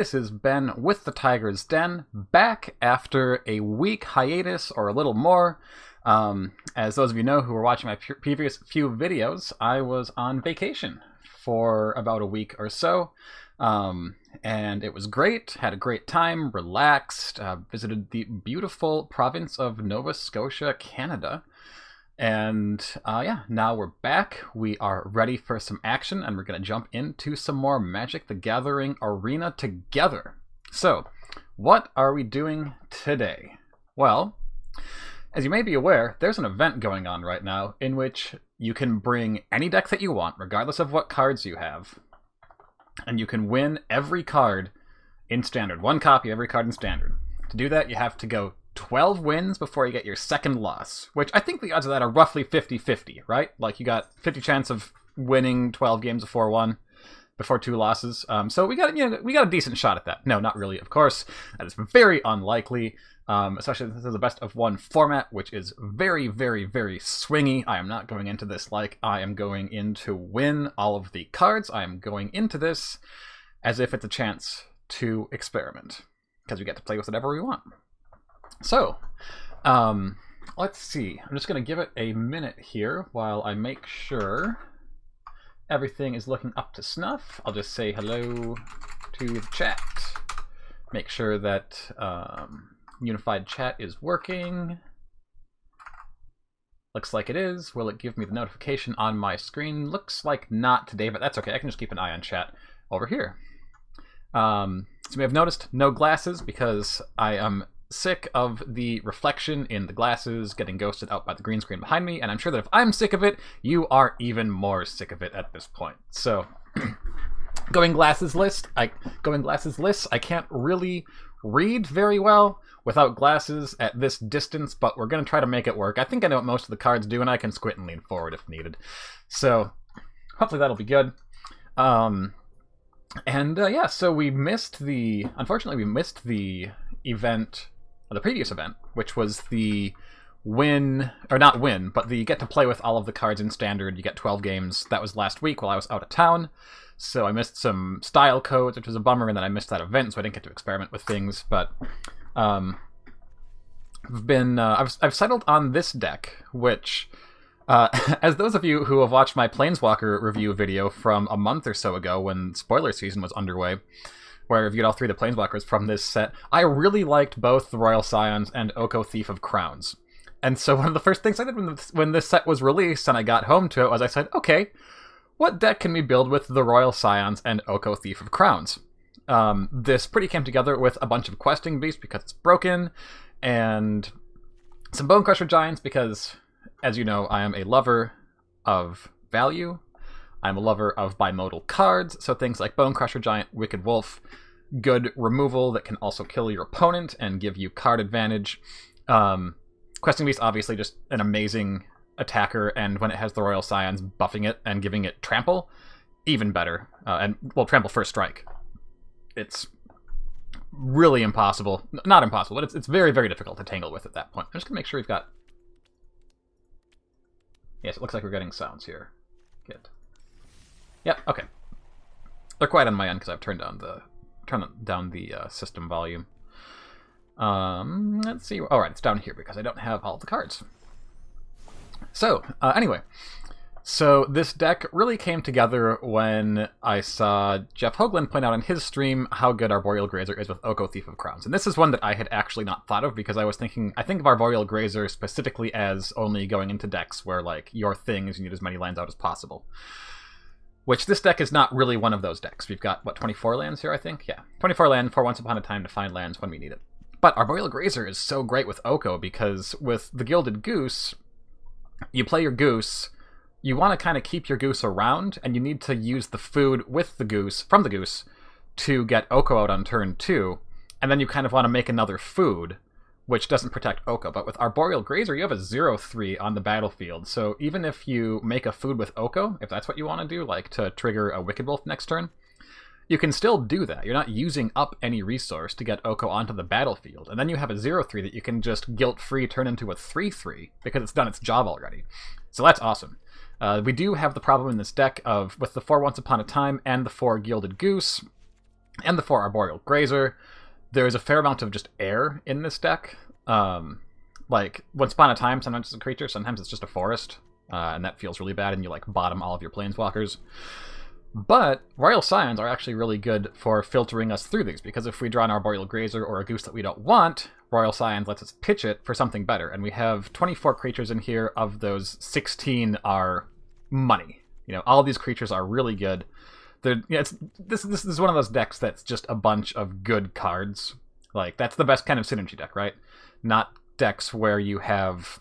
This is Ben with the Tiger's Den, back after a week hiatus or a little more. As those of you know who were watching my previous few videos, I was on vacation for about a week or so. And it was great, had a great time, relaxed, visited the beautiful province of Nova Scotia, Canada. And yeah, now we're back. We are ready for some action, and we're going to jump into some more Magic the Gathering Arena together. So, what are we doing today? Well, as you may be aware, there's an event going on right now in which you can bring any deck that you want, regardless of what cards you have, and you can win every card in Standard. One copy of every card in Standard. To do that, you have to go 12 wins before you get your second loss, which I think the odds of that are roughly 50-50, right? Like, you got 50 chance of winning 12 games of 4-1 before 2 losses. So we got a decent shot at that. No, not really, of course. That is very unlikely, especially since this is a best of 1 format, which is very, very, very swingy. I am not going into this like I am going in to win all of the cards. I am going into this as if it's a chance to experiment, because we get to play with whatever we want. So, let's see. I'm just going to give it a minute here while I make sure everything is looking up to snuff. I'll just say hello to the chat. Make sure that unified chat is working. Looks like it is. Will it give me the notification on my screen? Looks like not today, but that's okay. I can just keep an eye on chat over here. So you may have noticed no glasses because I am sick of the reflection in the glasses getting ghosted out by the green screen behind me, and I'm sure that if I'm sick of it, you are even more sick of it at this point. So, going glasses list, I can't really read very well without glasses at this distance, but we're going to try to make it work. I think I know what most of the cards do, and I can squint and lean forward if needed. So, hopefully that'll be good. Yeah, so unfortunately we missed the event, the previous event, which was the but the get to play with all of the cards in Standard. You get 12 games. That was last week while I was out of town, so I missed some style codes, which was a bummer, and then I missed that event, so I didn't get to experiment with things. But I've settled on this deck, which as those of you who have watched my Planeswalker review video from a month or so ago when spoiler season was underway, where I reviewed all 3 of the Planeswalkers from this set, I really liked both the Royal Scions and Oko Thief of Crowns. And so one of the first things I did when this set was released and I got home to it was I said, okay, what deck can we build with the Royal Scions and Oko Thief of Crowns? This pretty came together with a bunch of Questing Beasts because it's broken, and some Bonecrusher Giants because, as you know, I am a lover of value. I'm a lover of bimodal cards, so things like Bonecrusher Giant, Wicked Wolf, good removal that can also kill your opponent and give you card advantage. Questing Beast, obviously just an amazing attacker, and when it has the Royal Scions buffing it and giving it Trample, even better. Trample First Strike. It's really impossible. Not impossible, but it's very, very difficult to tangle with at that point. I'm just going to make sure we've got... Yes, it looks like we're getting sounds here. Good. Yep, okay. They're quiet on my end because I've turned down the system volume. Let's see. All right, it's down here because I don't have all the cards. So, anyway. So this deck really came together when I saw Jeff Hoagland point out on his stream how good Arboreal Grazer is with Oko Thief of Crowns. And this is one that I had actually not thought of because I think of Arboreal Grazer specifically as only going into decks where, like, your thing is you need as many lands out as possible. Which this deck is not really one of those decks. We've got, 24 lands here, I think? Yeah, 24 land for Once Upon a Time to find lands when we need it. But Arboreal Grazer is so great with Oko because with the Gilded Goose, you play your Goose, you want to kind of keep your Goose around, and you need to use the food with the Goose, from the Goose, to get Oko out on turn 2, and then you kind of want to make another food, which doesn't protect Oko. But with Arboreal Grazer, you have a 0/3 on the battlefield, so even if you make a food with Oko, if that's what you want to do, like to trigger a Wicked Wolf next turn, you can still do that. You're not using up any resource to get Oko onto the battlefield, and then you have a 0/3 that you can just guilt-free turn into a 3/3, because it's done its job already. So that's awesome. We do have the problem in this deck of, with the 4 Once Upon a Time and the 4 Gilded Goose, and the 4 Arboreal Grazer. There's a fair amount of just air in this deck. Like, once upon a time, sometimes it's a creature, sometimes it's just a forest, and that feels really bad, and you, like, bottom all of your planeswalkers. But Royal Scions are actually really good for filtering us through these, because if we draw an Arboreal Grazer or a Goose that we don't want, Royal Scions lets us pitch it for something better. And we have 24 creatures in here. Of those, 16 are money. You know, all of these creatures are really good. This is one of those decks that's just a bunch of good cards. Like, that's the best kind of synergy deck, right? Not decks where you have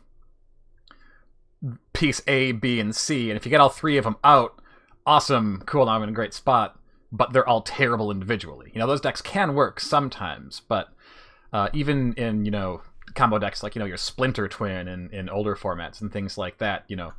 piece A, B, and C, and if you get all 3 of them out, awesome, cool, now I'm in a great spot, but they're all terrible individually. You know, those decks can work sometimes, but even in, you know, combo decks like, you know, your Splinter Twin in older formats and things like that, you know,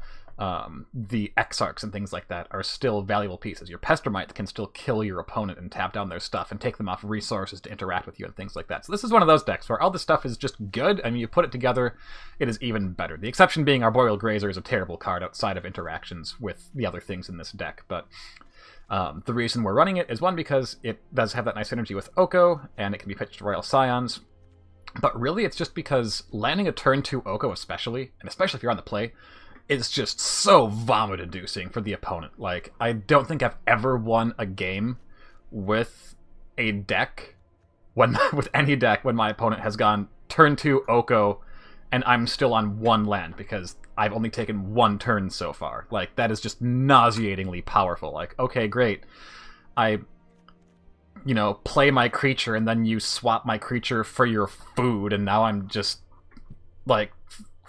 the Exarchs and things like that are still valuable pieces. Your Pestermite can still kill your opponent and tap down their stuff and take them off resources to interact with you and things like that. So this is one of those decks where all the stuff is just good. I mean, you put it together, it is even better. The exception being Arboreal Grazer is a terrible card outside of interactions with the other things in this deck. But the reason we're running it is, one, because it does have that nice synergy with Oko, and it can be pitched to Royal Scions. But really, it's just because landing a turn 2 Oko especially, and especially if you're on the play, it's just so vomit-inducing for the opponent. Like, I don't think I've ever won a game with a deck, with any deck, when my opponent has gone turn 2 Oko, and I'm still on 1 land, because I've only taken 1 turn so far. Like, that is just nauseatingly powerful. Like, okay, great. I, you know, play my creature, and then you swap my creature for your food, and now I'm just, like,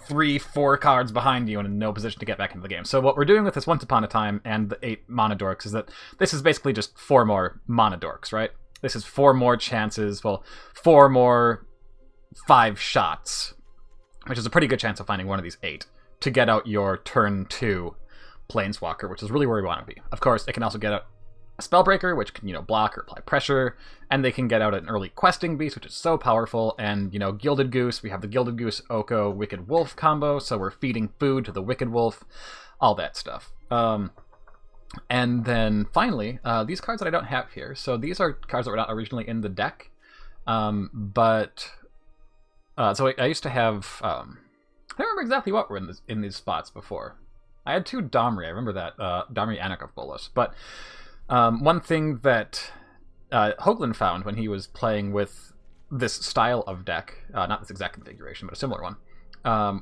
3-4 cards behind you and in no position to get back into the game. So what we're doing with this Once Upon a Time and the 8 Mana Dorks is that this is basically just 4 more Mana Dorks, right? This is 4 more chances, well, 4 more 5 shots, which is a pretty good chance of finding one of these 8, to get out your turn 2 Planeswalker, which is really where we want to be. Of course, it can also get out a Spellbreaker, which can, you know, block or apply pressure, and they can get out an early Questing Beast, which is so powerful, and, you know, Gilded Goose, we have the Gilded Goose Oko Wicked Wolf combo, so we're feeding food to the Wicked Wolf, all that stuff. And then, finally, these cards that I don't have here, so these are cards that were not originally in the deck, so I used to have, I don't remember exactly what were in these spots before. I had 2 Domri, I remember that, Domri Anarch Bolus, but one thing that Hoagland found when he was playing with this style of deck, not this exact configuration, but a similar one,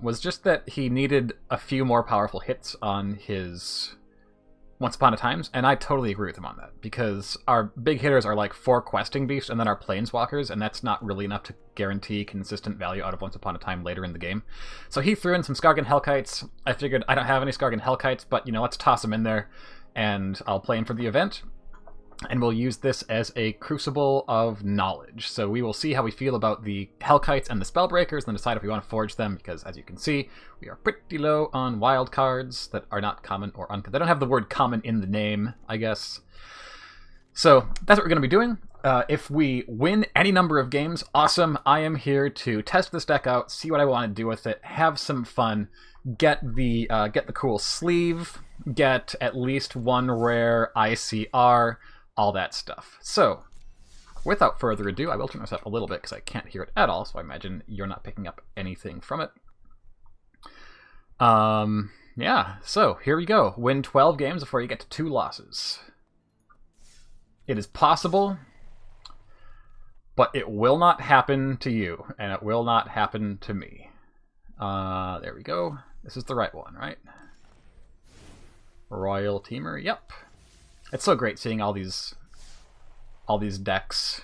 was just that he needed a few more powerful hits on his Once Upon a Times, and I totally agree with him on that, because our big hitters are like 4 Questing Beasts and then our Planeswalkers, and that's not really enough to guarantee consistent value out of Once Upon a Time later in the game. So he threw in some Skargan Hellkites. I figured I don't have any Skargan Hellkites, but, you know, let's toss them in there, and I'll play him for the event, and we'll use this as a crucible of knowledge. So we will see how we feel about the Hellkites and the Spellbreakers, and then decide if we want to forge them, because as you can see, we are pretty low on wild cards that are not common or uncommon. They don't have the word common in the name, I guess. So that's what we're going to be doing. If we win any number of games, awesome. I am here to test this deck out, see what I want to do with it, have some fun, get the cool sleeve, get at least 1 rare ICR, all that stuff. So, without further ado, I will turn this up a little bit because I can't hear it at all, so I imagine you're not picking up anything from it. Yeah, so here we go. Win 12 games before you get to 2 losses. It is possible, but it will not happen to you, and it will not happen to me. There we go. This is the right one, right? Royal Teamer, yep. It's so great seeing all these decks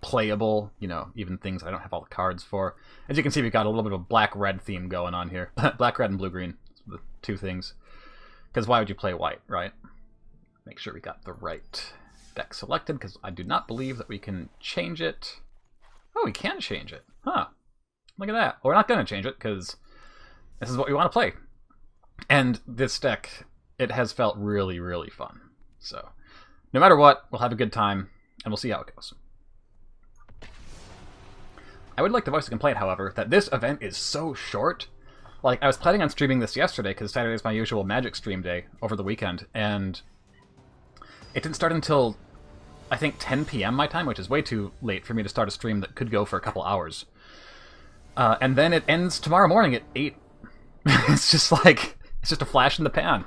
playable, you know, even things I don't have all the cards for. As you can see, we've got a little bit of a black-red theme going on here. Black, red, and blue-green, the 2 things. Because why would you play white, right? Make sure we got the right deck selected, because I do not believe that we can change it. Oh, we can change it. Huh. Look at that. Well, we're not going to change it, because this is what we want to play. And this deck, it has felt really, really fun. So, no matter what, we'll have a good time, and we'll see how it goes. I would like to voice a complaint, however, that this event is so short. Like, I was planning on streaming this yesterday, because Saturday is my usual Magic stream day over the weekend, and it didn't start until I think, 10 p.m. my time, which is way too late for me to start a stream that could go for a couple hours. And then it ends tomorrow morning at 8. It's just like, it's just a flash in the pan.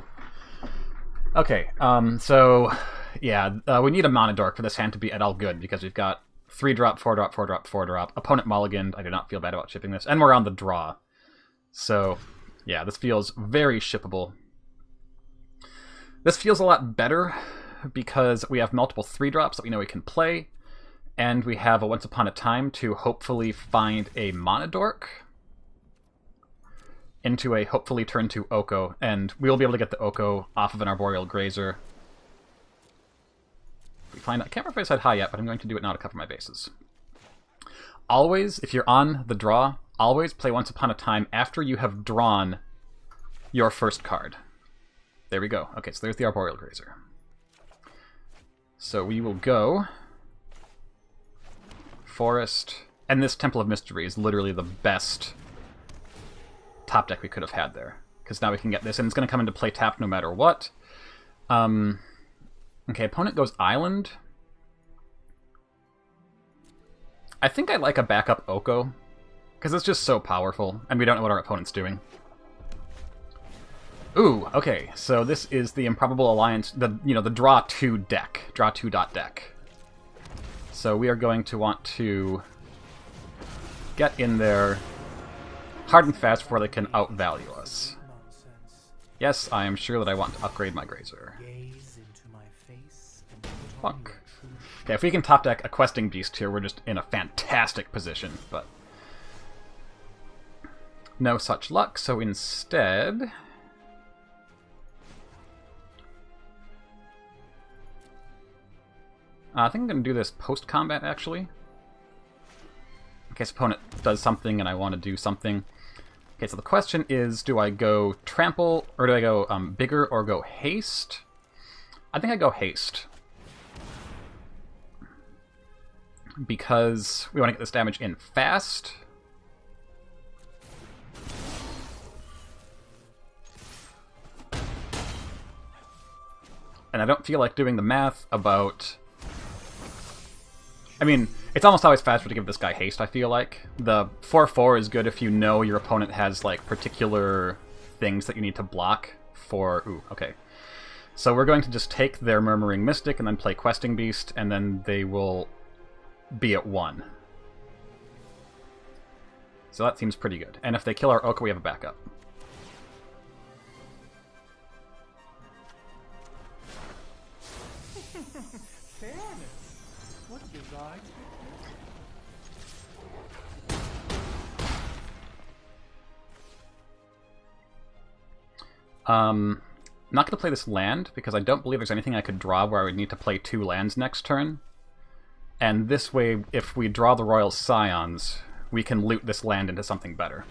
Okay, so, yeah, we need a mana dork for this hand to be at all good, because we've got 3-drop, 4-drop, 4-drop, 4-drop. Opponent mulliganed. I do not feel bad about shipping this. And we're on the draw. So, yeah, this feels very shippable. This feels a lot better because we have multiple 3-drops that we know we can play, and we have a Once Upon a Time to hopefully find a mana dork into a hopefully turn 2 Oko, and we'll be able to get the Oko off of an Arboreal Grazer. If we find, I can't remember if I said high yet, but I'm going to do it now to cover my bases. Always, if you're on the draw, always play Once Upon a Time after you have drawn your first card. There we go. Okay, so there's the Arboreal Grazer. So we will go Forest, and this Temple of Mystery is literally the best top deck we could have had there, because now we can get this, and it's going to come into play tapped no matter what. Okay, opponent goes Island. I think I like a backup Oko, because it's just so powerful, and we don't know what our opponent's doing. Ooh, okay, so this is the Improbable Alliance, the draw 2 deck, draw 2 dot deck. So we are going to want to get in there hard and fast before they can outvalue us. Yes, I am sure that I want to upgrade my Grazer. Fuck. Okay, if we can top deck a Questing Beast here, we're just in a fantastic position, but no such luck, so instead I think I'm going to do this post-combat, actually. In case opponent does something and I want to do something. Okay, so the question is, do I go Trample, or do I go Bigger, or go Haste? I think I go Haste. Because we want to get this damage in fast. And I don't feel like doing the math about... I mean, it's almost always faster to give this guy haste, I feel like. The 4/4 is good if you know your opponent has, like, particular things that you need to block for... Ooh, okay. So we're going to just take their Murmuring Mystic and then play Questing Beast, and then they will be at 1. So that seems pretty good. And if they kill our Oko, we have a backup. I'm not going to play this land, because I don't believe there's anything I could draw where I would need to play 2 lands next turn. And this way, if we draw the Royal Scions, we can loot this land into something better.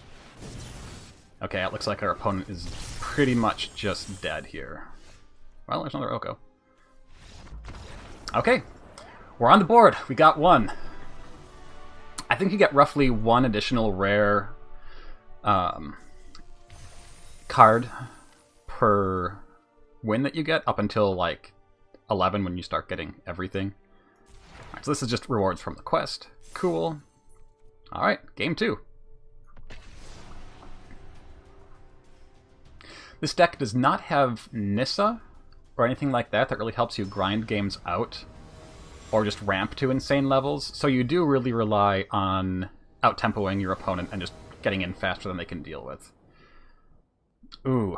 Okay, it looks like our opponent is pretty much just dead here. Well, there's another Oko. Okay, we're on the board. We got 1. I think you get roughly 1 additional rare card per win that you get, up until like 11 when you start getting everything. Alright, so this is just rewards from the quest. Cool. Alright, game 2. This deck does not have Nissa or anything like that that really helps you grind games out or just ramp to insane levels, so you do really rely on out-tempoing your opponent and just getting in faster than they can deal with. Ooh,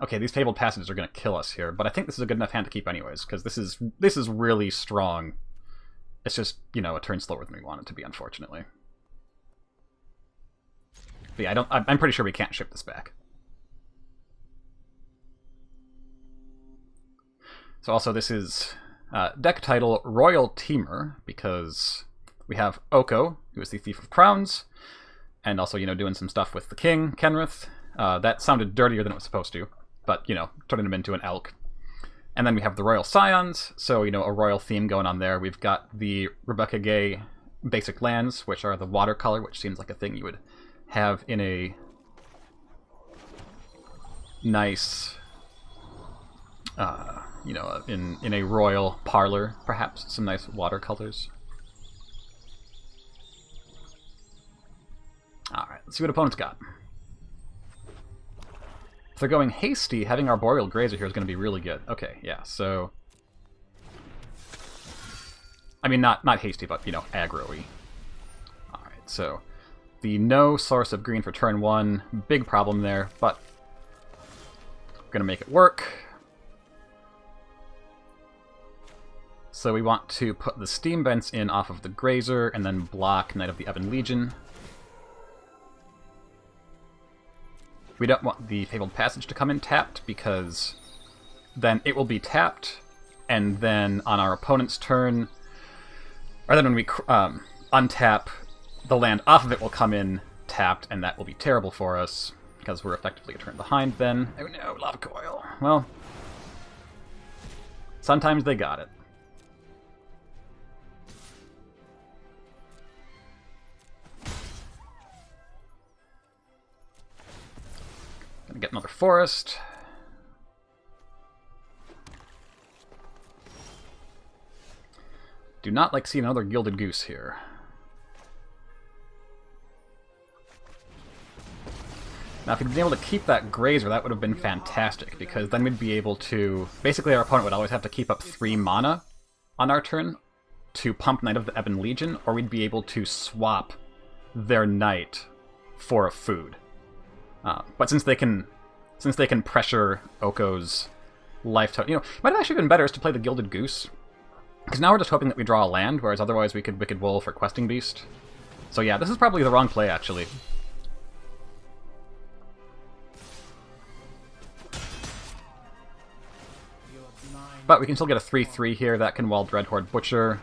okay, these tabled passages are going to kill us here, but I think this is a good enough hand to keep anyways, because this is really strong. It's just, you know, a turn slower than we want it to be, unfortunately. But yeah, I'm pretty sure we can't ship this back. So also this is deck title Royal Teamer, because we have Oko, who is the Thief of Crowns, and also, you know, doing some stuff with the King, Kenrith. That sounded dirtier than it was supposed to, but, you know, turning him into an elk. And then we have the Royal Scions, so, you know, a royal theme going on there. We've got the Rebecca Gay basic lands, which are the watercolor, which seems like a thing you would have in a you know, in a royal parlor, perhaps some nice watercolors. Alright, let's see what opponents got. If they're going hasty, having Arboreal Grazer here is going to be really good. Okay, yeah, so... I mean, not hasty, but, you know, aggro-y. Alright, so... The no source of green for turn 1, big problem there, but... I'm gonna make it work. So we want to put the Steam Vents in off of the Grazer, and then block Knight of the Ebon Legion. We don't want the Fabled Passage to come in tapped, because then it will be tapped, and then on our opponent's turn, or then when we untap, the land off of it will come in tapped, and that will be terrible for us, because we're effectively a turn behind then. Oh no, Lava Coil. Well, sometimes they got it. Gonna get another forest. Do not like seeing another Gilded Goose here. Now, if we'd been able to keep that Grazer, that would have been fantastic, because then we'd be able to... Basically, our opponent would always have to keep up 3 mana on our turn to pump Knight of the Ebon Legion, or we'd be able to swap their Knight for a food. But since they can pressure Oko's life total, you know, it might have actually been better is to play the Gilded Goose, because now we're just hoping that we draw a land, whereas otherwise we could Wicked Wolf or Questing Beast. So yeah, this is probably the wrong play, actually. But we can still get a 3/3 here that can wall Dreadhorde Butcher.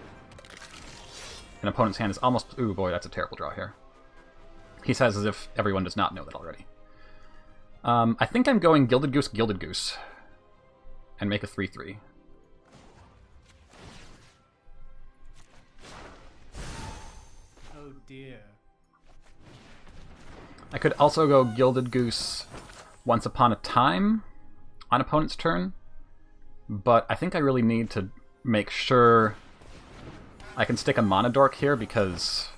An opponent's hand is almost... Ooh, boy, that's a terrible draw here. He says as if everyone does not know that already. I think I'm going Gilded Goose, and make a 3/3. Oh dear. I could also go Gilded Goose Once Upon a Time on opponent's turn, but I think I really need to make sure I can stick a Mana Dork here, because...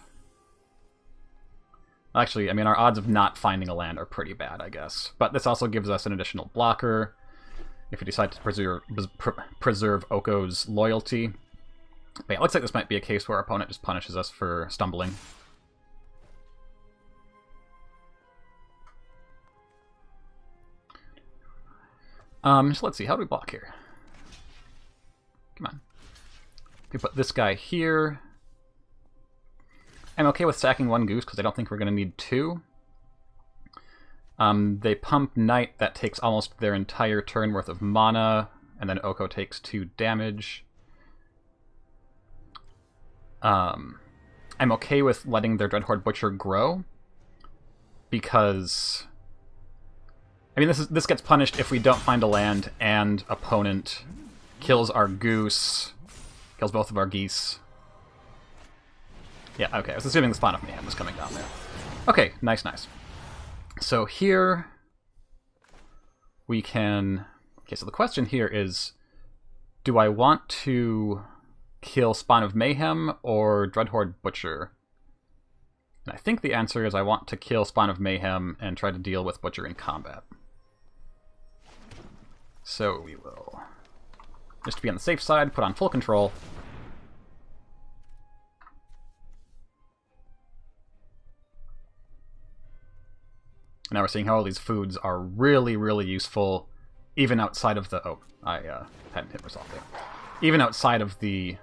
Actually, I mean, our odds of not finding a land are pretty bad, I guess. But this also gives us an additional blocker if we decide to preserve Oko's loyalty. But yeah, it looks like this might be a case where our opponent just punishes us for stumbling. So let's see, how do we block here? Come on. We put this guy here. I'm okay with sacking 1 Goose, because I don't think we're going to need 2. They pump Knight, that takes almost their entire turn worth of mana, and then Oko takes 2 damage. I'm okay with letting their Dreadhorde Butcher grow, because... I mean, this gets punished if we don't find a land, and opponent kills our Goose, kills both of our geese. Yeah, okay, I was assuming the Spawn of Mayhem was coming down there. Okay, nice, nice. So here we can... Okay, so the question here is, do I want to kill Spawn of Mayhem or Dreadhorde Butcher? And I think the answer is I want to kill Spawn of Mayhem and try to deal with Butcher in combat. So we will, just to be on the safe side, put on full control. Now we're seeing how all these foods are really, really useful, even outside of the... Oh, I hadn't hit resolve there. Even outside of the...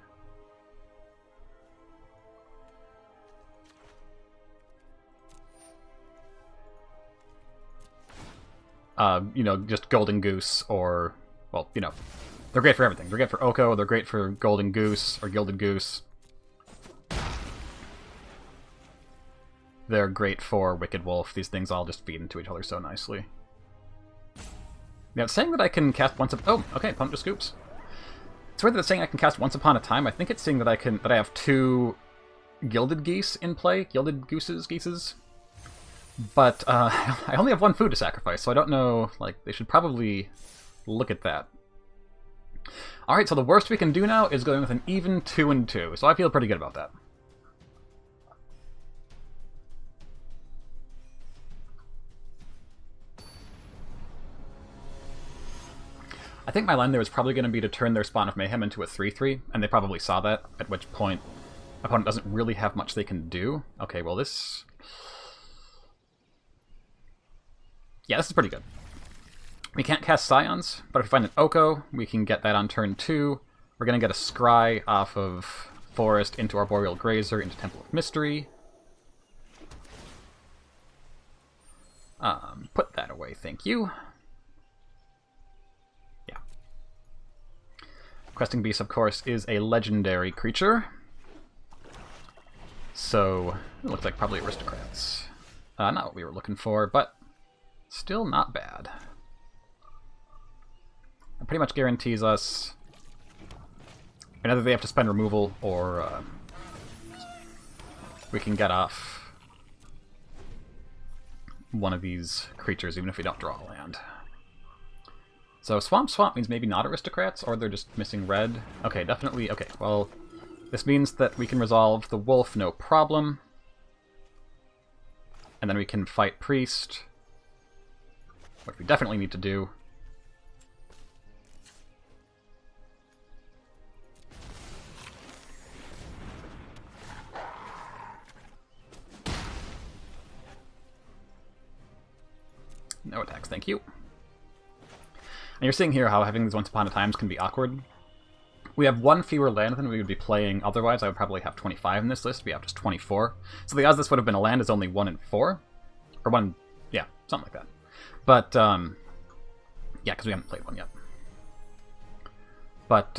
you know, just Golden Goose or... Well, you know, they're great for everything. They're great for Oko, they're great for Golden Goose or Gilded Goose. They're great for Wicked Wolf. These things all just feed into each other so nicely. Now, it's saying that I can cast once... Oh, okay, opponent just scoops. It's weird that it's saying I can cast Once Upon a Time. I think it's saying that I have 2 Gilded Geese in play. Gilded Geeses. But I only have 1 food to sacrifice, so I don't know... Like, they should probably look at that. Alright, so the worst we can do now is going with an even 2 and 2, so I feel pretty good about that. I think my line there was probably going to be to turn their Spawn of Mayhem into a 3-3, and they probably saw that, at which point opponent doesn't really have much they can do. Okay, well this... yeah, this is pretty good. We can't cast Scions, but if we find an Oko, we can get that on turn 2. We're going to get a Scry off of Forest into Arboreal Grazer into Temple of Mystery. Put that away, thank you. Yeah. Questing Beast, of course, is a legendary creature. So, it looks like probably Aristocrats. Not what we were looking for, but still not bad. It pretty much guarantees us either they have to spend removal or we can get off one of these creatures even if we don't draw a land. So Swamp means maybe not Aristocrats, or they're just missing red. Okay, definitely. Okay, well, this means that we can resolve the Wolf, no problem. And then we can fight Priest, which we definitely need to do. No attacks, thank you. And you're seeing here how having these Once Upon a Times can be awkward. We have one fewer land than we would be playing otherwise. I would probably have 25 in this list. We have just 24. So the odds this would have been a land is only 1 in 4. Or 1, yeah, something like that. But, yeah, because we haven't played one yet. But,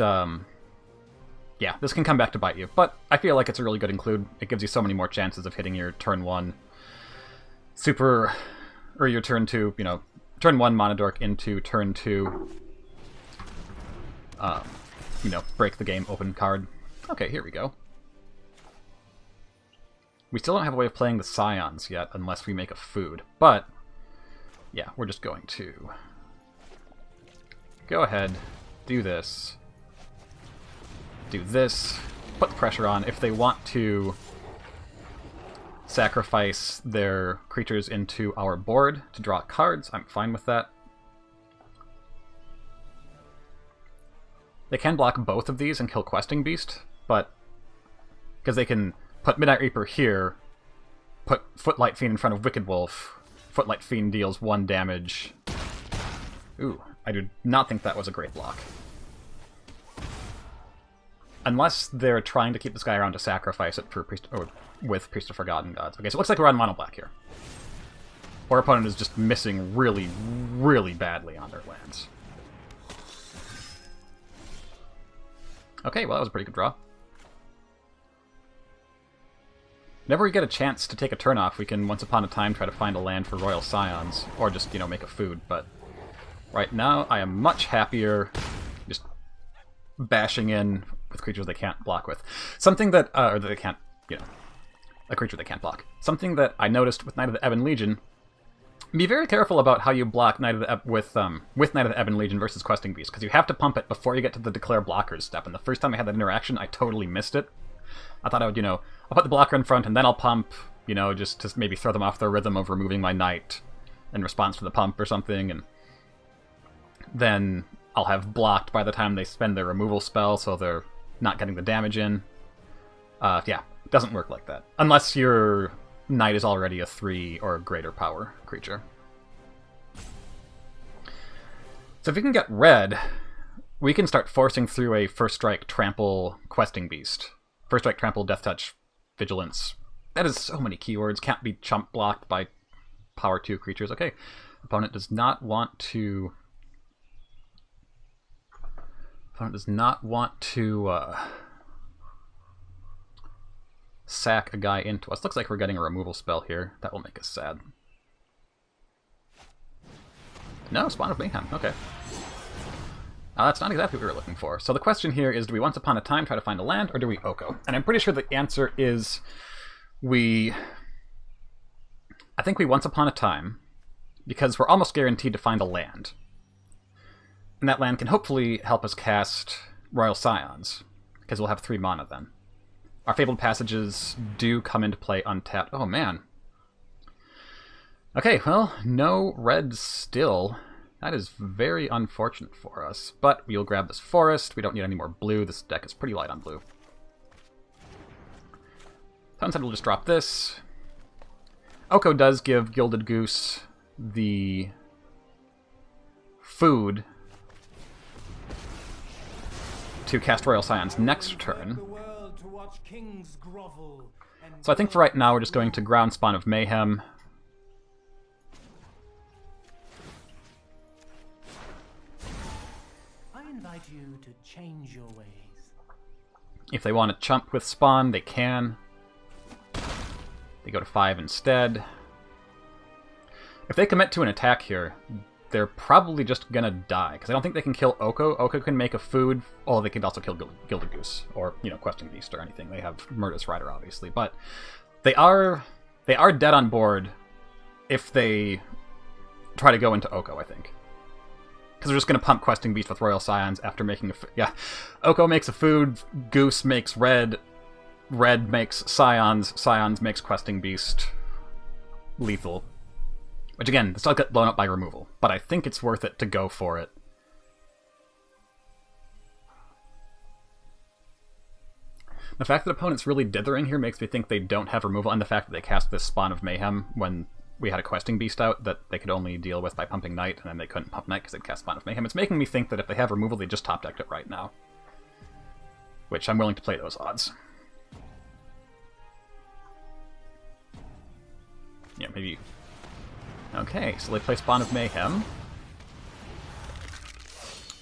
yeah, this can come back to bite you. But I feel like it's a really good include. It gives you so many more chances of hitting your turn 1 super, or your turn 2, you know, turn 1 Monodork into turn 2, you know, break the game open card. Okay, here we go. We still don't have a way of playing the Scions yet, unless we make a food. But, yeah, we're just going to go ahead, do this, put the pressure on. If they want to sacrifice their creatures into our board to draw cards, I'm fine with that. They can block both of these and kill Questing Beast, but because they can put Midnight Reaper here, put Footlight Fiend in front of Wicked Wolf, Footlight Fiend deals 1 damage. Ooh, I do not think that was a great block. Unless they're trying to keep this guy around to sacrifice it for Priest, or with Priest of Forgotten Gods. Okay, so it looks like we're on mono black here. Our opponent is just missing really, really badly on their lands. Okay, well that was a pretty good draw. Whenever we get a chance to take a turn off, we can Once Upon a Time try to find a land for Royal Scions, or just, you know, make a food, but right now I am much happier just bashing in with creatures they can't block with. Something that, or that they can't, you know, a creature they can't block. Something that I noticed with Knight of the Ebon Legion, be very careful about how you block Knight of the with Knight of the Ebon Legion versus Questing Beast, because you have to pump it before you get to the Declare Blockers step, and the first time I had that interaction, I totally missed it. I thought I would, you know, I'll put the blocker in front, and then I'll pump, you know, just to maybe throw them off their rhythm of removing my Knight in response to the pump or something, and then I'll have blocked by the time they spend their removal spell, so they're not getting the damage in. Yeah, it doesn't work like that. Unless your Knight is already a 3 or greater power creature. So if we can get red, we can start forcing through a First Strike, Trample, Questing Beast. First Strike, Trample, Death Touch, Vigilance. That is so many keywords. Can't be chump blocked by power 2 creatures. Okay, opponent does not want to... sack a guy into us. Looks like we're getting a removal spell here. That will make us sad. No, Spawn of Mayhem. Okay. That's not exactly what we were looking for. So the question here is, do we Once Upon a Time try to find a land, or do we Oko? And I'm pretty sure the answer is I think we Once Upon a Time, because we're almost guaranteed to find a land. And that land can hopefully help us cast Royal Scions, because we'll have 3 mana then. Our Fabled Passages do come into play untapped. Oh, man. Okay, well, no red still. That is very unfortunate for us. But we'll grab this forest. We don't need any more blue. This deck is pretty light on blue. So instead we'll just drop this. Oko does give Gilded Goose the food to cast Royal Scions next turn. So I think for right now we're just going to ground Spawn of Mayhem. I invite you to change your ways. If they want to chump with Spawn, they can. They go to 5 instead. If they commit to an attack here, they're probably just gonna die, because I don't think they can kill Oko. Oko can make a food. Oh, they can also kill Gilded Goose, or, you know, Questing Beast or anything. They have Murderous Rider, obviously, but they are dead on board if they try to go into Oko, I think. Because they're just gonna pump Questing Beast with Royal Scions after making a yeah. Oko makes a food, Goose makes red, red makes Scions, Scions makes Questing Beast lethal. Which, again, the still got blown up by removal. But I think it's worth it to go for it. The fact that opponents really dithering here makes me think they don't have removal, and the fact that they cast this Spawn of Mayhem when we had a Questing Beast out that they could only deal with by pumping Knight, and then they couldn't pump Knight because they'd cast Spawn of Mayhem. It's making me think that if they have removal, they just top-decked it right now. Which I'm willing to play those odds. Yeah, maybe... Okay, so they play Spawn of Mayhem.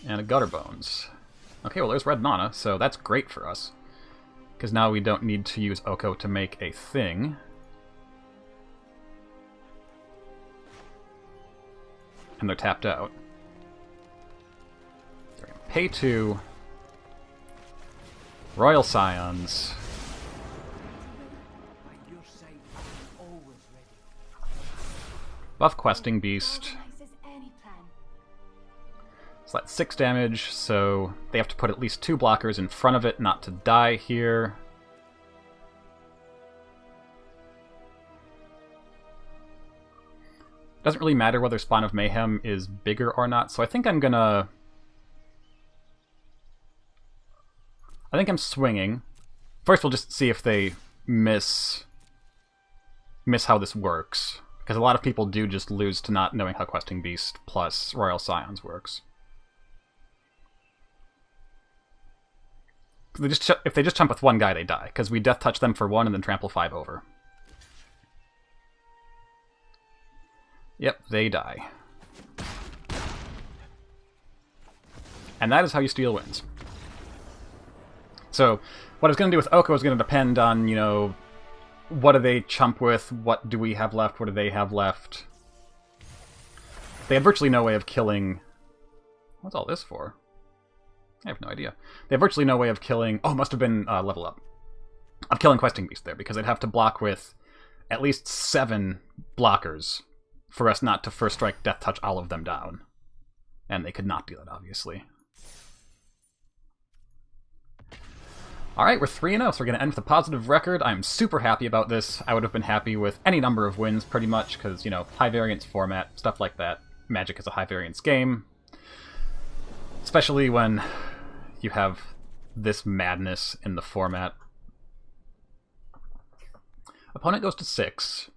And a Gutter Bones. Okay, well there's red mana, so that's great for us. Because now we don't need to use Oko to make a thing. And they're tapped out. They're going to pay 2. Royal Scions. Buff Questing Beast. So that's 6 damage, so they have to put at least 2 blockers in front of it not to die here. Doesn't really matter whether Spawn of Mayhem is bigger or not, so I think I'm gonna... I think I'm swinging. First we'll just see if they miss how this works. Because a lot of people do just lose to not knowing how Questing Beast plus Royal Scions works. If they just chump with 1 guy, they die, because we Death Touch them for 1 and then trample 5 over. Yep, they die. And that is how you steal wins. So, what I was going to do with Oko is going to depend on, you know, what do they chump with? What do we have left? What do they have left? They had virtually no way of killing... What's all this for? I have no idea. They have virtually no way of killing... Oh, it must have been level up. Of killing Questing Beast there, because they'd have to block with at least 7 blockers for us not to first strike Death Touch all of them down. And they could not do that, obviously. Alright, we're 3-0, so we're going to end with a positive record. I'm super happy about this. I would have been happy with any number of wins, pretty much, because, you know, high variance format, stuff like that. Magic is a high variance game. Especially when you have this madness in the format. Opponent goes to 6.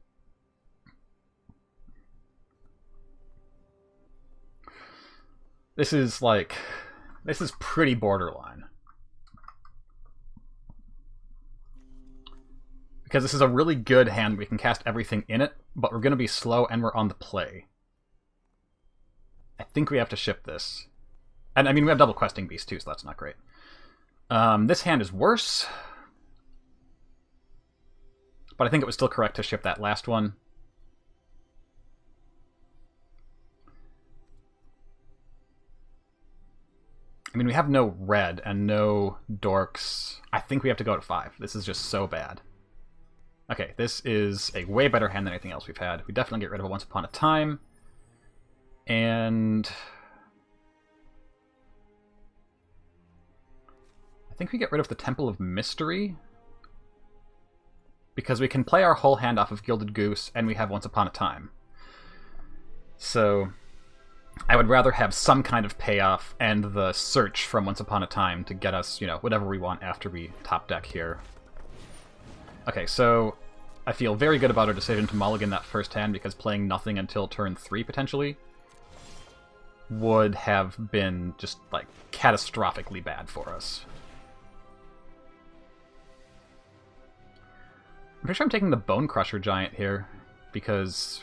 This is, like... This is pretty borderline. Because this is a really good hand. We can cast everything in it, but we're going to be slow and we're on the play. I think we have to ship this. And, I mean, we have double Questing Beast, too, so that's not great. This hand is worse. But I think it was still correct to ship that last one. I mean, we have no red and no dorks. I think we have to go to 5. This is just so bad. Okay, this is a way better hand than anything else we've had. We definitely get rid of a Once Upon a Time. And... think we get rid of the Temple of Mystery, because we can play our whole hand off of Gilded Goose, and we have Once Upon a Time. So I would rather have some kind of payoff and the search from Once Upon a Time to get us, you know, whatever we want after we top deck here. Okay, so I feel very good about our decision to mulligan that first hand, because playing nothing until turn 3, potentially, would have been just, like, catastrophically bad for us. I'm pretty sure I'm taking the Bone Crusher Giant here, because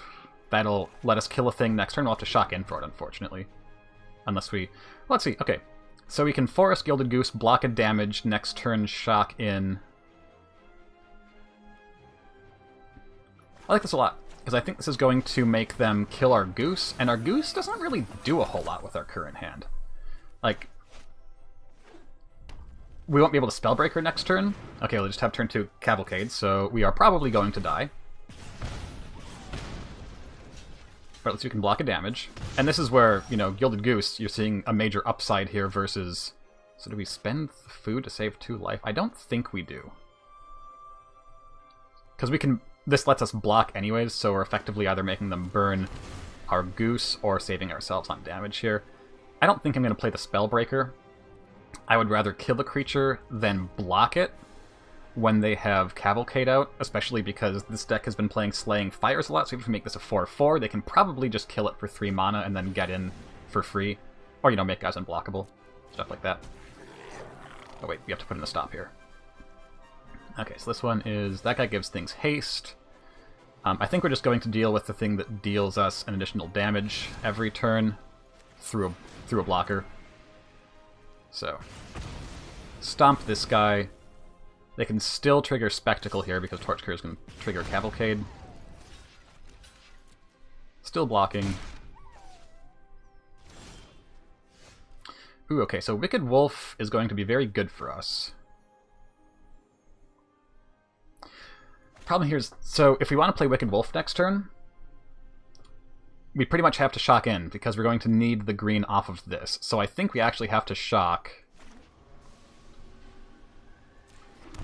that'll let us kill a thing next turn. We'll have to shock in for it, unfortunately. Unless we... Let's see, okay. So we can Forest Gilded Goose, block a damage, next turn shock in. I like this a lot, because I think this is going to make them kill our Goose, and our Goose doesn't really do a whole lot with our current hand. Like, we won't be able to Spellbreaker next turn. Okay, we'll just have turn 2 Cavalcade, so we are probably going to die. But let's see if we can block a damage. And this is where, you know, Gilded Goose, you're seeing a major upside here versus... So do we spend the food to save 2 life? I don't think we do. Because we can... This lets us block anyways, so we're effectively either making them burn our Goose or saving ourselves on damage here. I don't think I'm going to play the Spellbreaker. I would rather kill the creature than block it when they have Cavalcade out, especially because this deck has been playing Slaying Fires a lot, so if we make this a 4/4, they can probably just kill it for 3 mana and then get in for free. Or, you know, make guys unblockable. Stuff like that. Oh wait, we have to put in the stop here. Okay, so this one is... That guy gives things haste. I think we're just going to deal with the thing that deals us an additional damage every turn through a blocker. So, stomp this guy. They can still trigger Spectacle here because Torchcur is going to trigger Cavalcade. Still blocking. Ooh, okay, so Wicked Wolf is going to be very good for us. Problem here is, so if we want to play Wicked Wolf next turn, we pretty much have to shock in, because we're going to need the green off of this. So I think we actually have to shock.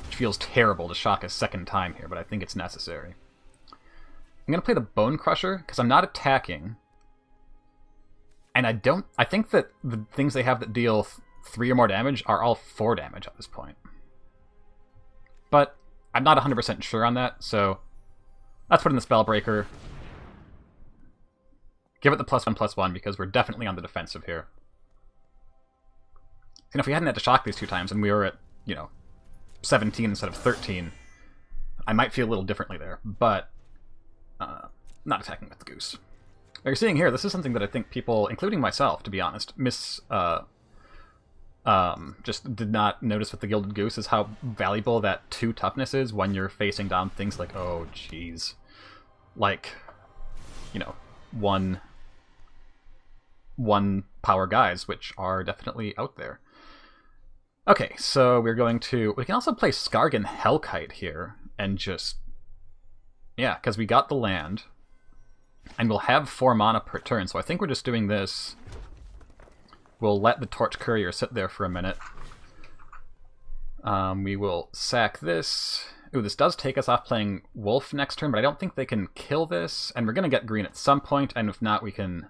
Which feels terrible to shock a second time here, but I think it's necessary. I'm going to play the Bone Crusher, because I'm not attacking. And I think that the things they have that deal 3 or more damage are all 4 damage at this point. But I'm not 100% sure on that, so let's put in the Spellbreaker. Give it the +1/+1, because we're definitely on the defensive here. And if we hadn't had to shock these 2 times and we were at, you know, 17 instead of 13, I might feel a little differently there, but not attacking with the Goose. Like you're seeing here, this is something that I think people, including myself, to be honest, just did not notice with the Gilded Goose, is how valuable that 2 toughness is when you're facing down things like, oh jeez, like, you know, one power guys, which are definitely out there. Okay, so we can also play Skargan Hellkite here, and just, yeah, because we got the land, and we'll have 4 mana per turn, so I think we're just doing this. We'll let the Torch Courier sit there for a minute. We will sack this. Ooh, this does take us off playing Wolf next turn, but I don't think they can kill this, and we're going to get green at some point, and if not, we can...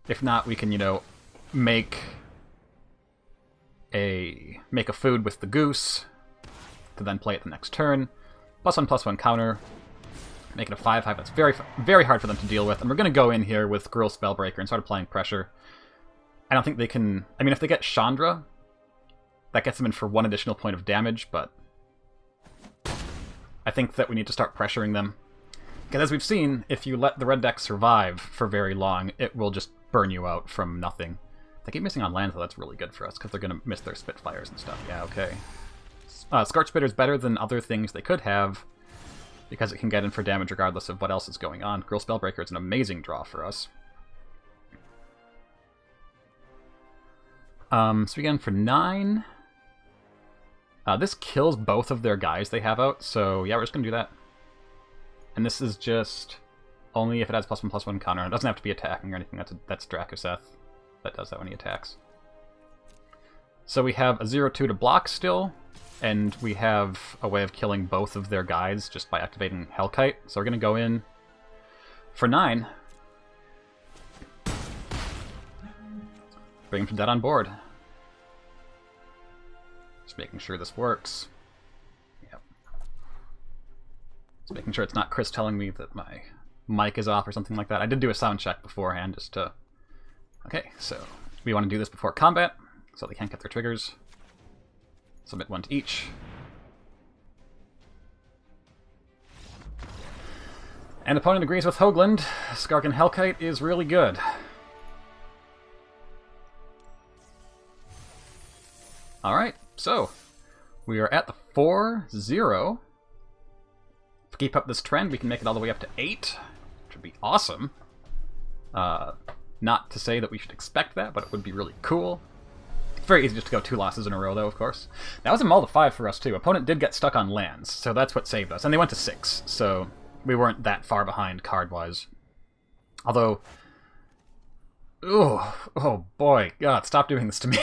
If not, we can, you know, make a food with the Goose to then play it the next turn. +1/+1 counter. Make it a 5/5. That's very, very hard for them to deal with. And we're going to go in here with Gruul Spellbreaker and start applying pressure. I don't think they can... I mean, if they get Chandra, that gets them in for 1 additional point of damage, but I think that we need to start pressuring them. Because as we've seen, if you let the red deck survive for very long, it will just burn you out from nothing. They keep missing on land, though. That's really good for us, because they're going to miss their Spitfires and stuff. Yeah, okay. Scorchbitter is better than other things they could have, because it can get in for damage regardless of what else is going on. Gruul Spellbreaker is an amazing draw for us. So we get in for 9. This kills both of their guys they have out, so yeah, we're just going to do that. And this is just only if it has +1/+1 counter. It doesn't have to be attacking or anything. That's Dracoseth. that does that when he attacks. So we have a 0-2 to block still, and we have a way of killing both of their guys just by activating Hellkite. So we're going to go in for 9. Bring him to dead on board. Just making sure this works. Yep. Just making sure it's not Chris telling me that my mic is off or something like that. I did do a sound check beforehand just to... Okay, so we want to do this before combat, so they can't get their triggers. Submit 1 to each. And opponent agrees with Hoagland. Skark and Hellkite is really good. Alright, so we are at the 4-0. If we keep up this trend, we can make it all the way up to 8, which would be awesome. Not to say that we should expect that, but it would be really cool. It's very easy just to go 2 losses in a row, though, of course. That was a mull to 5 for us, too. Opponent did get stuck on lands, so that's what saved us. And they went to 6, so we weren't that far behind card-wise. Although... Oh boy. God, stop doing this to me.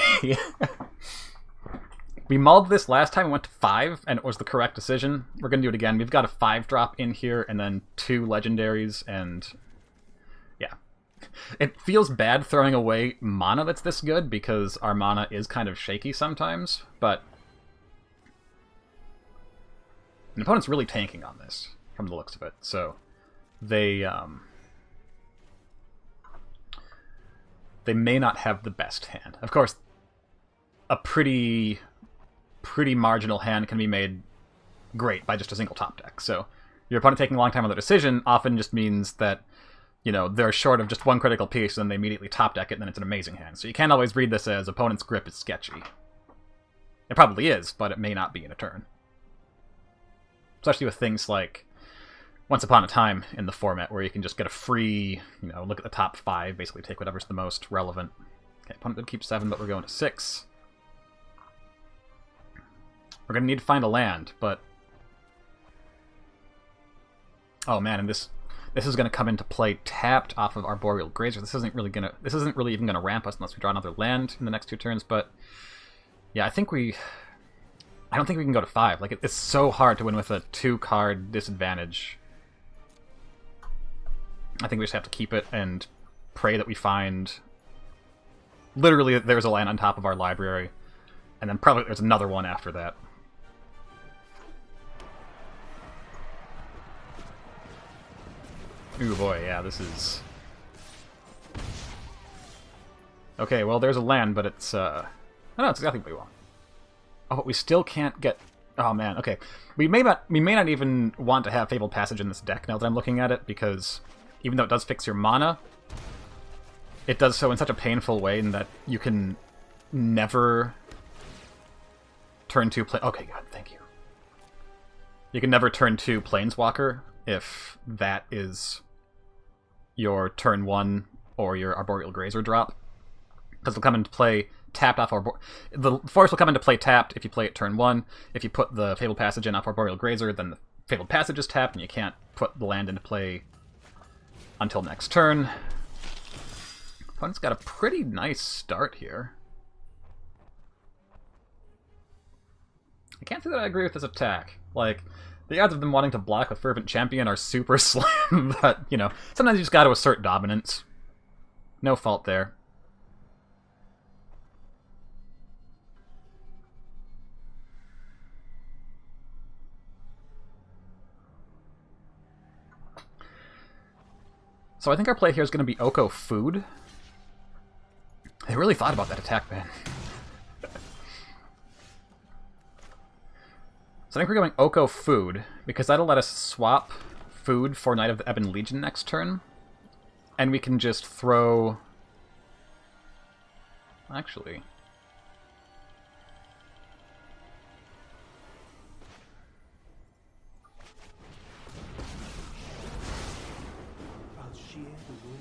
We mulled this last time and went to 5, and it was the correct decision. We're going to do it again. We've got a 5-drop in here, and then 2 legendaries, and... yeah. It feels bad throwing away mana that's this good, because our mana is kind of shaky sometimes, but... an opponent's really tanking on this, from the looks of it, so... They may not have the best hand. Of course, a pretty marginal hand can be made great by just a single top deck. So your opponent taking a long time on the decision often just means that, you know, they're short of just 1 critical piece and then they immediately top deck it and then it's an amazing hand. So you can't always read this as opponent's grip is sketchy. It probably is, but it may not be in a turn. Especially with things like Once Upon a Time in the format where you can just get a free, you know, look at the top 5, basically take whatever's the most relevant. Okay, opponent did keep 7, but we're going to 6. We're going to need to find a land, but... oh man, and this is going to come into play tapped off of Arboreal Grazer. This isn't really even going to ramp us unless we draw another land in the next 2 turns, but... yeah, I don't think we can go to 5. Like, it's so hard to win with a 2-card disadvantage. I think we just have to keep it and pray that we find... literally, there's a land on top of our library, and then probably there's another one after that. Ooh boy, yeah, this is... okay, well, there's a land, but it's, oh no, it's exactly what we want. Oh, but we still can't get... oh man, okay. We may not even want to have Fabled Passage in this deck now that I'm looking at it, because even though it does fix your mana, it does so in such a painful way in that you can never turn 2 okay, God, thank you. You can never turn 2 Planeswalker if that is your turn 1 or your Arboreal Grazer drop. Because it'll come into play tapped off the Force will come into play tapped if you play it turn 1. If you put the Fabled Passage in off Arboreal Grazer, then the Fabled Passage is tapped and you can't put the land into play until next turn. Opponent's got a pretty nice start here. I can't say that I agree with this attack. Like, the odds of them wanting to block with Fervent Champion are super slim, but, you know, sometimes you just gotta assert dominance. No fault there. So I think our play here is going to be Oko Food. They really thought about that attack, man. So I think we're going Oko Food, because that'll let us swap food for Knight of the Ebon Legion next turn. And we can just throw... actually...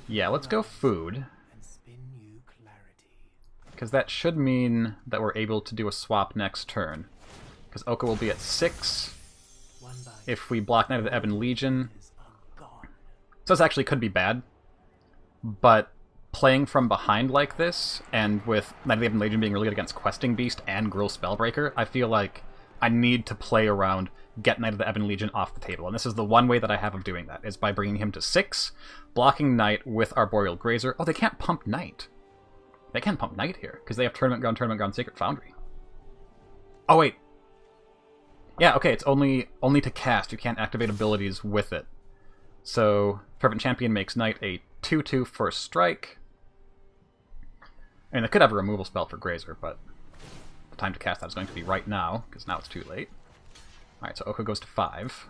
yeah, let's go food. Because that should mean that we're able to do a swap next turn. Because Oko will be at 6 if we block Knight of the Ebon Legion. So this actually could be bad. But playing from behind like this, and with Knight of the Ebon Legion being really good against Questing Beast and Gruul Spellbreaker, I feel like I need to play around, get Knight of the Ebon Legion off the table. And this is the one way that I have of doing that, is by bringing him to 6, blocking Knight with Arboreal Grazer. Oh, they can't pump Knight. They can't pump Knight here, because they have Tournament Ground, Sacred Foundry. Oh, wait. Yeah, okay, it's only to cast. You can't activate abilities with it. So, Fervent Champion makes Knight a 2/2 first strike. I mean, they could have a removal spell for Grazer, but the time to cast that is going to be right now, because now it's too late. Alright, so Oko goes to 5.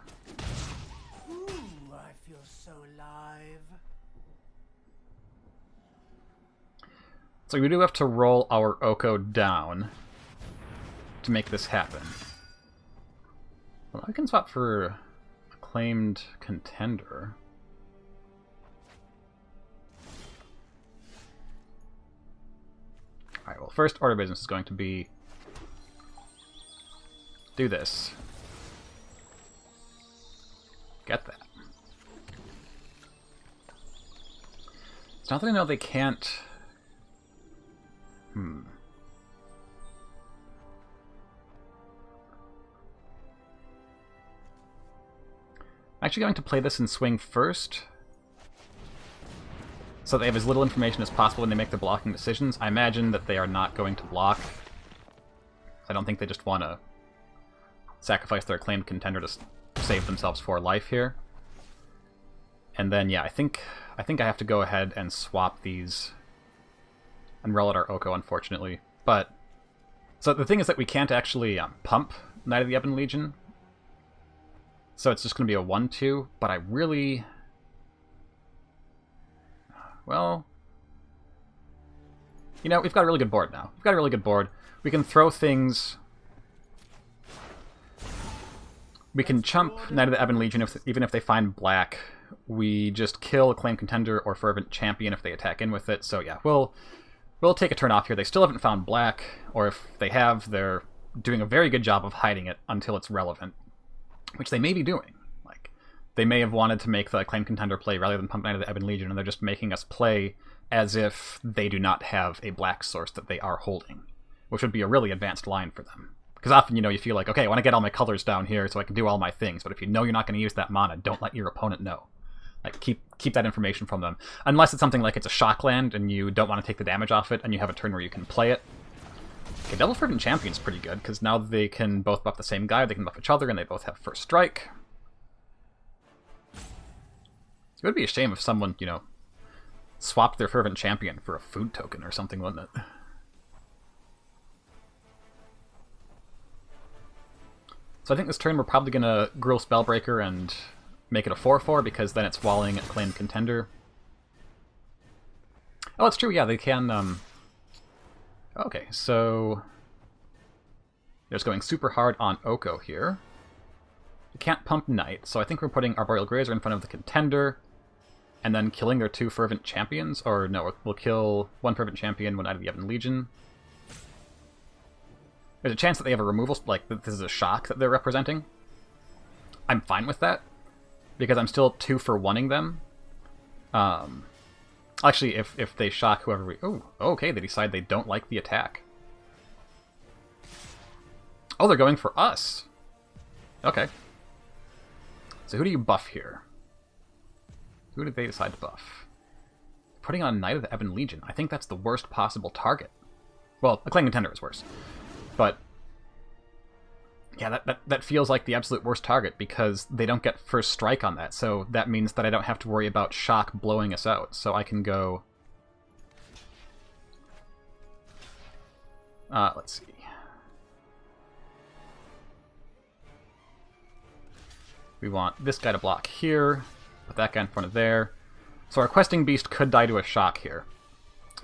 Ooh, I feel so alive. So we do have to roll our Oko down to make this happen. Well, I can swap for Acclaimed Contender. Alright, well, first order of business is going to be do this. Get that. It's not that I know they can't... I'm actually going to play this and swing first, so they have as little information as possible when they make their blocking decisions. I imagine that they are not going to block. I don't think they just want to sacrifice their Acclaimed Contender to save themselves 4 life here. And then, yeah, I think I have to go ahead and swap these and roll out our Oko, unfortunately. But, so the thing is that we can't actually pump Knight of the Ebon Legion. So it's just going to be a 1/2, but I really... Well... You know, we've got a really good board now. We've got a really good board. We can throw things... We can chump Knight of the Ebon Legion even if they find black. We just kill Acclaimed Contender or Fervent Champion if they attack in with it. So yeah, we'll take a turn off here. They still haven't found black, or if they have, they're doing a very good job of hiding it until it's relevant. Which they may be doing. Like, they may have wanted to make the Acclaimed Contender play rather than pump Knight of the Ebon Legion, and they're just making us play as if they do not have a black source that they are holding. Which would be a really advanced line for them. Because often, you know, you feel like, okay, I want to get all my colors down here so I can do all my things, but if you know you're not going to use that mana, don't let your opponent know. Like, keep that information from them. Unless it's something like it's a shock land and you don't want to take the damage off it and you have a turn where you can play it. Okay, Double Fervent Champion is pretty good, because now they can both buff the same guy, they can buff each other, and they both have first strike. It would be a shame if someone, you know, swapped their Fervent Champion for a food token or something, wouldn't it? So I think this turn we're probably going to Gruul Spellbreaker and make it a 4/4, because then it's walling Acclaimed Contender. Oh, it's true, yeah, they can... Okay, so... They're just going super hard on Oko here. You can't pump Knight, so I think we're putting Arboreal Grazer in front of the Contender, and then killing their 2 Fervent Champions. Or no, we'll kill 1 Fervent Champion, 1 out of the Ebon Legion. There's a chance that they have a removal, like, this is a shock that they're representing. I'm fine with that, because I'm still 2 for 1-ing them. Actually, if they shock whoever we... Oh, okay, they decide they don't like the attack. Oh, they're going for us. Okay. So who do you buff here? Who did they decide to buff? Putting on Knight of the Ebon Legion. I think that's the worst possible target. Well, Acclaimed Contender is worse. But... yeah, that feels like the absolute worst target, because they don't get first strike on that, so that means that I don't have to worry about shock blowing us out. So I can go... let's see. We want this guy to block here, put that guy in front of there. So our Questing Beast could die to a shock here.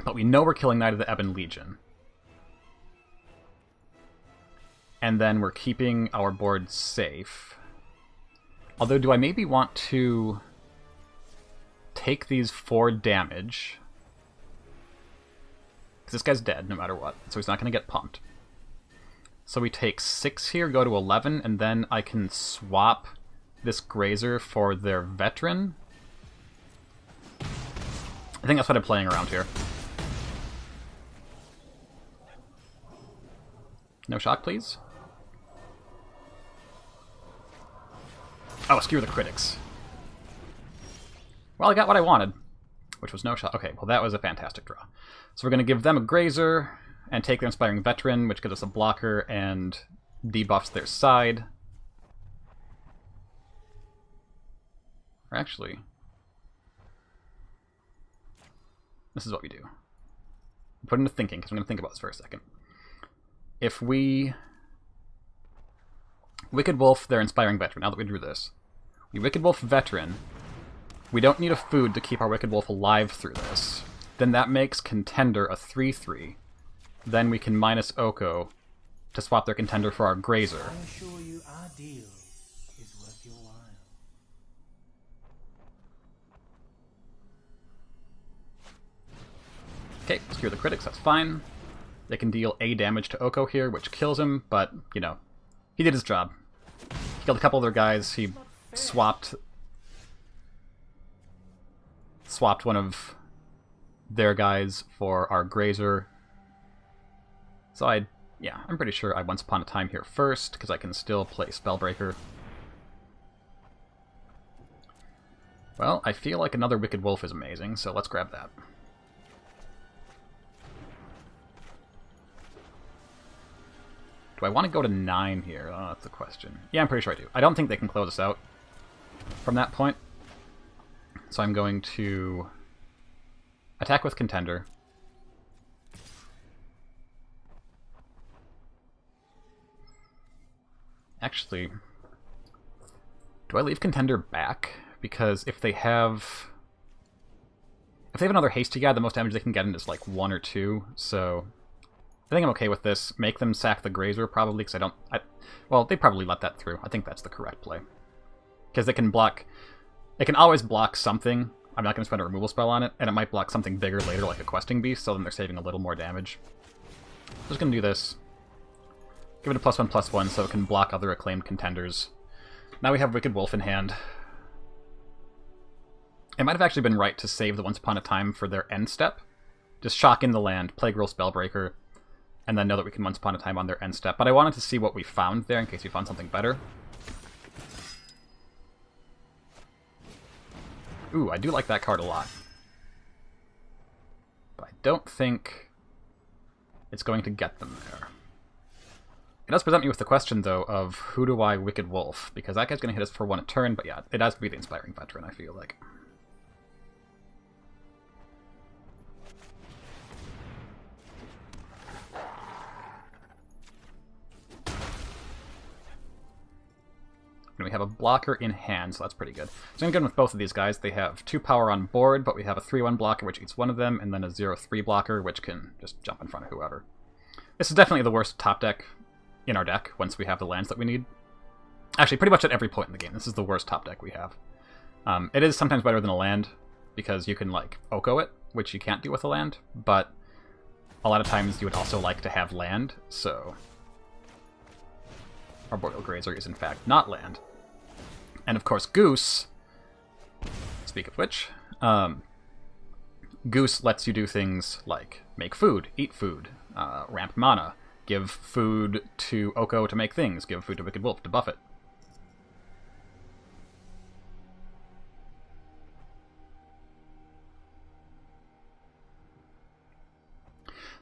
But we know we're killing Knight of the Ebon Legion. And then we're keeping our board safe. Although, do I maybe want to take these 4 damage? Because this guy's dead no matter what, so he's not going to get pumped. So we take 6 here, go to 11, and then I can swap this Grazer for their Veteran. I think that's what I'm playing around here. No shock, please. Oh, screw the critics. Well, I got what I wanted, which was no shock. Okay, well that was a fantastic draw. So we're going to give them a Grazer and take their Inspiring Veteran, which gives us a blocker and debuffs their side. Or actually, this is what we do. Put into thinking, because I'm going to think about this for a second. If we Wicked Wolf their Inspiring Veteran, now that we drew this, we Wicked Wolf Veteran, we don't need a food to keep our Wicked Wolf alive through this. Then that makes Contender a 3/3. Then we can minus Oko to swap their Contender for our Grazer. I assure you our deal is worth your while. Okay, secure the critics, that's fine. They can deal A damage to Oko here, which kills him, but, you know, he did his job. He killed a couple of their guys, he swapped one of their guys for our Grazer. So I'm pretty sure I Once Upon a Time here first, because I can still play Spellbreaker. Well, I feel like another Wicked Wolf is amazing, so let's grab that. Do I want to go to 9 here? Oh, that's the question. Yeah, I'm pretty sure I do. I don't think they can close us out from that point. So I'm going to attack with Contender. Actually, do I leave Contender back? Because if they have another Hasty guy, the most damage they can get in is like 1 or 2, so I think I'm okay with this. Make them sack the Grazer, probably, because well, they probably let that through. I think that's the correct play. Because they can always block something. I'm not going to spend a removal spell on it, and it might block something bigger later, like a Questing Beast, so then they're saving a little more damage. I'm just going to do this. Give it a +1/+1 so it can block other acclaimed contenders. Now we have Wicked Wolf in hand. It might have actually been right to save the Once Upon a Time for their end step. Just shock in the land, Plague Roll Spellbreaker, and then know that we can Once Upon a Time on their end step. But I wanted to see what we found there in case we found something better. Ooh, I do like that card a lot. But I don't think it's going to get them there. It does present me with the question, though, of who do I Wicked Wolf? Because that guy's going to hit us for 1 a turn, but yeah, it has to be the Inspiring Veteran, I feel like. And we have a blocker in hand, so that's pretty good. So I'm good with both of these guys. They have 2 power on board, but we have a 3/1 blocker, which eats one of them, and then a 0/3 blocker, which can just jump in front of whoever. This is definitely the worst top deck in our deck, once we have the lands that we need. Actually, pretty much at every point in the game, this is the worst top deck we have. It is sometimes better than a land, because you can, like, Oko it, which you can't do with a land, but a lot of times you would also like to have land, so Arboreal Grazer is in fact not land. And of course Goose, speak of which, Goose lets you do things like make food, eat food, ramp mana, give food to Oko to make things, give food to Wicked Wolf to buff it.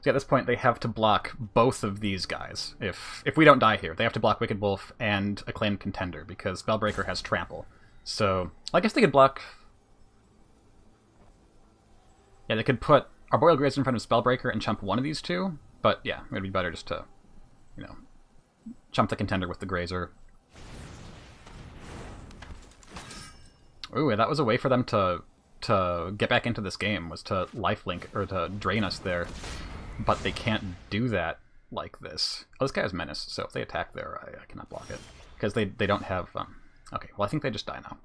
So at this point, they have to block both of these guys. If we don't die here, they have to block Wicked Wolf and Acclaimed Contender, because Spellbreaker has Trample. So I guess they could block... Yeah, they could put Arboreal Grazer in front of Spellbreaker and chump one of these two, but yeah, it would be better just to, you know, chump the Contender with the Grazer. Ooh, that was a way for them to get back into this game, was to lifelink, or to drain us there. But they can't do that like this. Oh, this guy has Menace, so if they attack there, I cannot block it. Because they don't have... Okay, well I think they just die now.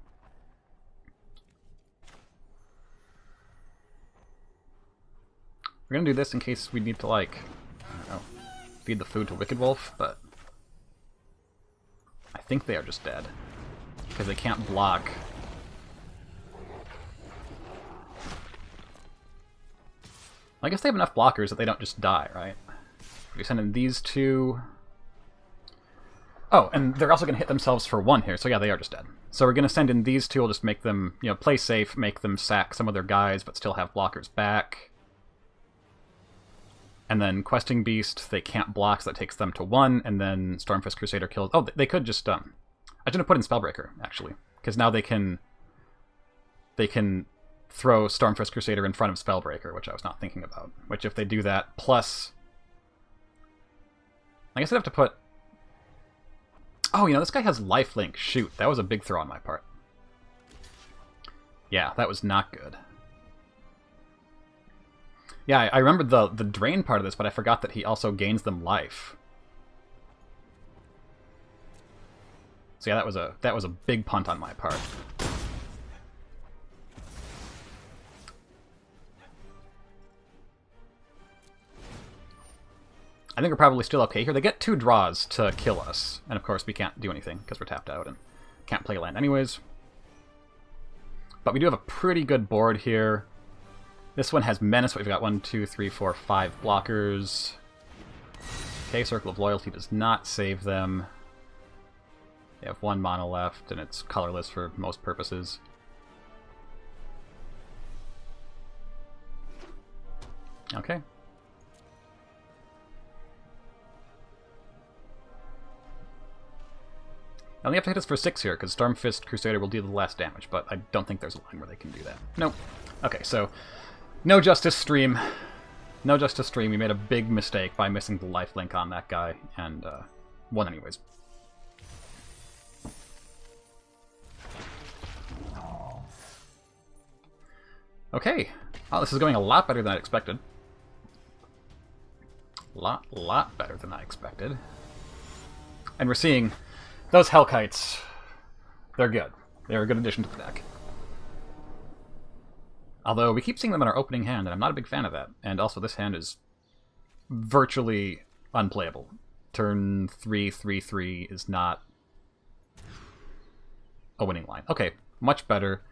We're gonna do this in case we need to, like, I don't know, feed the food to Wicked Wolf, but I think they are just dead. Because they can't block I guess they have enough blockers that they don't just die, right? We send in these two. Oh, and they're also going to hit themselves for 1 here, so yeah, they are just dead. So we're going to send in these two, we'll just make them, you know, play safe, make them sack some of their guys, but still have blockers back. And then Questing Beast, they can't block, so that takes them to 1, and then Stormfist Crusader kills... Oh, they could just... I shouldn't have put in Spellbreaker, actually, because now they can throw Stormfist Crusader in front of Spellbreaker, which I was not thinking about. Which, if they do that, plus... I guess I'd have to put... Oh, you know, this guy has lifelink. Shoot, that was a big throw on my part. Yeah, that was not good. Yeah, I remembered the drain part of this, but I forgot that he also gains them life. So yeah, that was a big punt on my part. I think we're probably still okay here. They get 2 draws to kill us. And of course we can't do anything because we're tapped out and can't play land anyways. But we do have a pretty good board here. This one has Menace, but we've got 1, 2, 3, 4, 5 blockers. Okay, Circle of Loyalty does not save them. They have 1 mana left, and it's colorless for most purposes. Okay. I only have to hit us for 6 here, because Stormfist Crusader will deal the last damage, but I don't think there's a line where they can do that. Nope. Okay, so no Justice Stream. No Justice Stream. We made a big mistake by missing the lifelink on that guy, and won anyways. Okay. Oh, this is going a lot better than I expected. Lot better than I expected. And we're seeing... Those Hellkites, they're good. They're a good addition to the deck. Although we keep seeing them in our opening hand, and I'm not a big fan of that. And also this hand is virtually unplayable. Turn 3, 3/3 is not a winning line. Okay, much better.